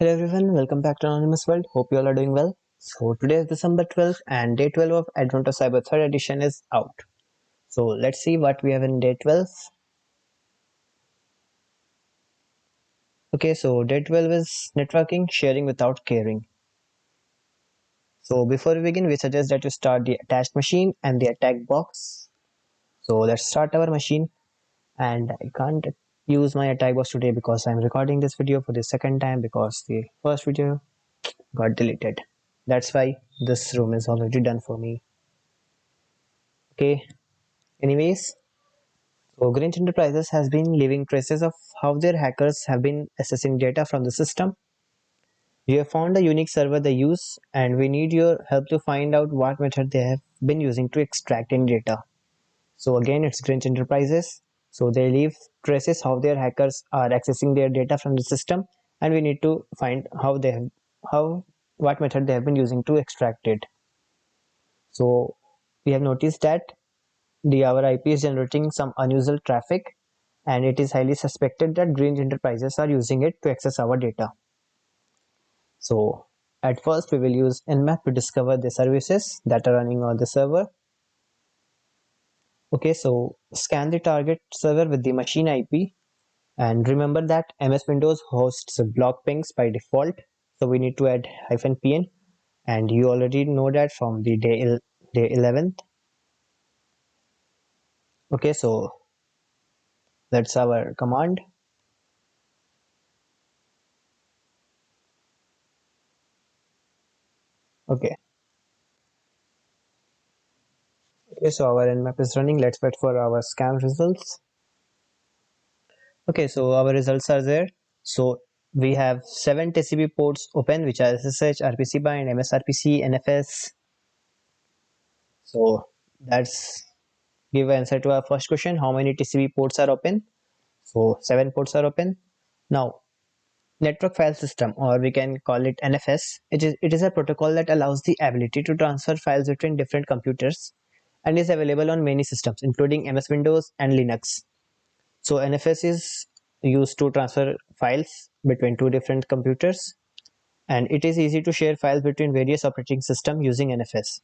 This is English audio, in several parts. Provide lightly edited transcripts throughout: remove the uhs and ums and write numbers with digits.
Hello everyone, welcome back to Anonymous World. Hope you all are doing well. So today is December 12th and day 12 of Advent of Cyber 3rd edition is out. So let's see what we have in day 12. Okay, so day 12 is networking, sharing without caring. So before we begin, we suggest that you start the attached machine and the attack box. So let's start our machine, and I can't use my attack box today because I'm recording this video for the second time because the first video got deleted. That's why this room is already done for me. Okay, anyways, so Grinch Enterprises has been leaving traces of how their hackers have been accessing data from the system. We have found a unique server they use, and we need your help to find out what method they have been using to extract any data. So again, it's Grinch Enterprises. So they leave traces how their hackers are accessing their data from the system, and we need to find what method they have been using to extract it. So we have noticed that our IP is generating some unusual traffic, and it is highly suspected that Grinch Enterprises are using it to access our data. So at first we will use Nmap to discover the services that are running on the server. Okay, so scan the target server with the machine IP, and remember that MS Windows hosts block pings by default, so we need to add -pn, and you already know that from the day 11th. Okay, so that's our command. Okay, so our nmap is running. Let's wait for our scan results. Okay, so our results are there. So we have 7 TCP ports open, which are SSH, RPC bind, MSRPC, NFS. So that's give answer to our first question. How many TCP ports are open? So 7 ports are open. Now, network file system, or we can call it NFS. It is a protocol that allows the ability to transfer files between different computers and is available on many systems, including MS Windows and Linux. So NFS is used to transfer files between two different computers, and it is easy to share files between various operating systems using NFS.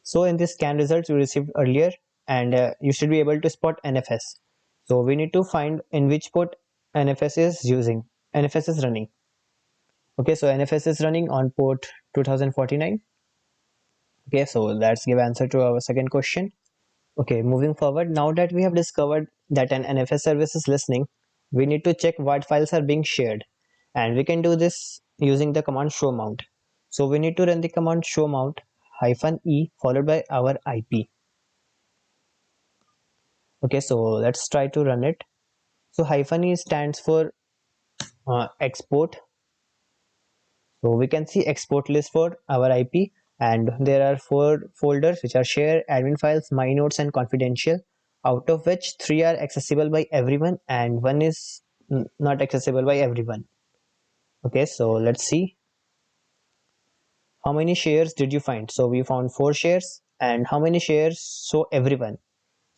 So in this scan results you received earlier, and you should be able to spot NFS. So we need to find in which port NFS is running. Okay, so NFS is running on port 2049. Okay, so let's give answer to our second question. Okay, moving forward, now that we have discovered that an NFS service is listening, we need to check what files are being shared, and we can do this using the command show mount. So we need to run the command show mount -e followed by our IP. Okay, so let's try to run it. So -e stands for export. So we can see export list for our IP, and there are 4 folders which are share, admin files, my notes, and confidential, out of which 3 are accessible by everyone and 1 is not accessible by everyone. Okay, so let's see how many shares did you find. So we found 4 shares, and how many shares show everyone.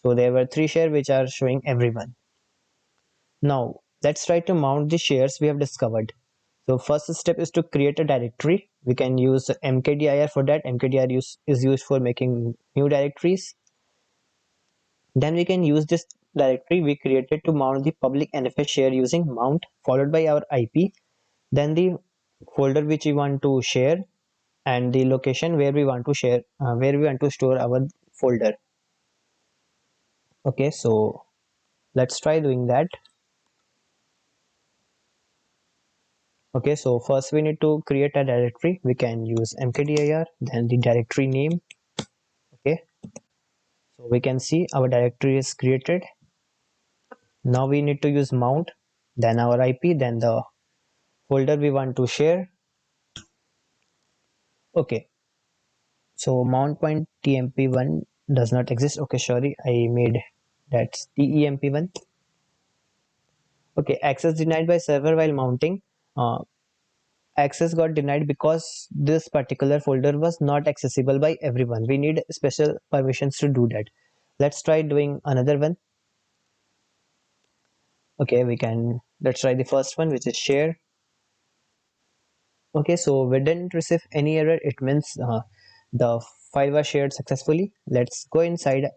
So there were 3 shares which are showing everyone. Now let's try to mount the shares we have discovered. So first step is to create a directory. We can use mkdir for that. Mkdir is used for making new directories. Then we can use this directory we created to mount the public NFS share using mount followed by our IP, then the folder which we want to share, and the location where we want to share, where we want to store our folder. Okay, so let's try doing that. Okay, so first we need to create a directory. We can use mkdir, then the directory name. Okay, so we can see our directory is created. Now we need to use mount, then our IP, then the folder we want to share. Okay, so mount point temp1 does not exist. Okay, sorry, I made that temp1. Okay, access denied by server while mounting. Access got denied because this particular folder was not accessible by everyone. We need special permissions to do that. Let's try doing another one. Okay, let's try the first one, which is share. Okay, so we didn't receive any error. It means the file was shared successfully. Let's go inside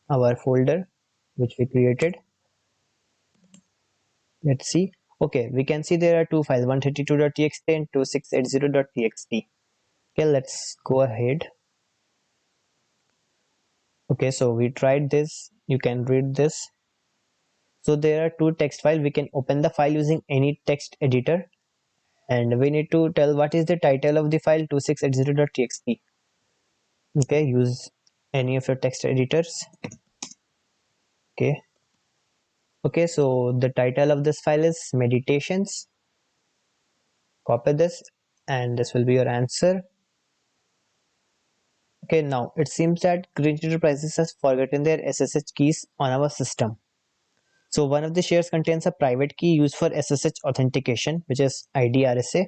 our folder which we created. Let's see. Okay, we can see there are two files, 132.txt and 2680.txt. Okay, let's go ahead. Okay, so we tried this. You can read this. So there are two text files. We can open the file using any text editor, and we need to tell what is the title of the file, 2680.txt. Okay, use any of your text editors. Okay. Okay, so the title of this file is meditations. Copy this, and this will be your answer. Okay, now it seems that Green Enterprises has forgotten their SSH keys on our system. So one of the shares contains a private key used for SSH authentication, which is ID RSA.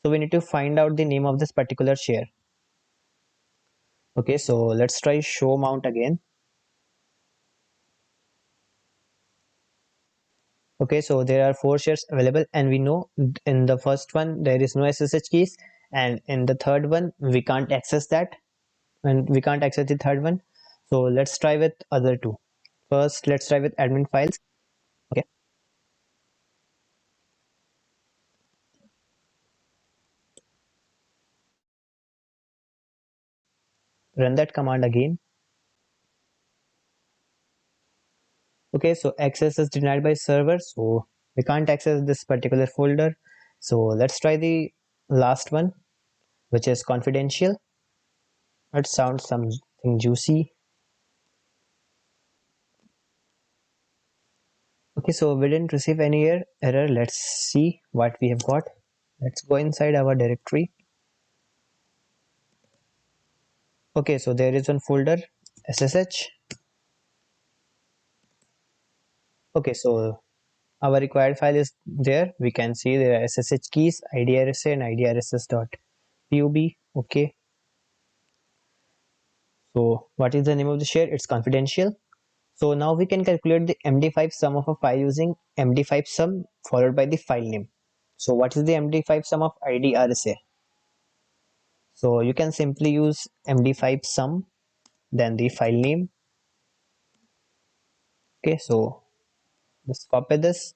So we need to find out the name of this particular share. Okay, so let's try show mount again. Okay, so there are four shares available, and we know in the first one there is no SSH keys, and in the third one we can't access that, and we can't access the third one. So let's try with other two. First, let's try with admin files. Okay, run that command again. Okay, so access is denied by server, so we can't access this particular folder. So let's try the last one, which is confidential. It sounds something juicy. Okay, so we didn't receive any error. Let's see what we have got. Let's go inside our directory. Okay, so there is one folder, SSH. Okay, so our required file is there. We can see there are SSH keys, IDRSA and IDRSS.pub. Okay, so what is the name of the share? It's confidential. So now we can calculate the MD5 sum of a file using MD5 sum followed by the file name. So what is the MD5 sum of ID RSA? So you can simply use MD5 sum, then the file name. Okay, so just copy this,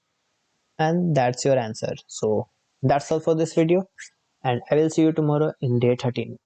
and that's your answer. So that's all for this video, and I will see you tomorrow in day 13.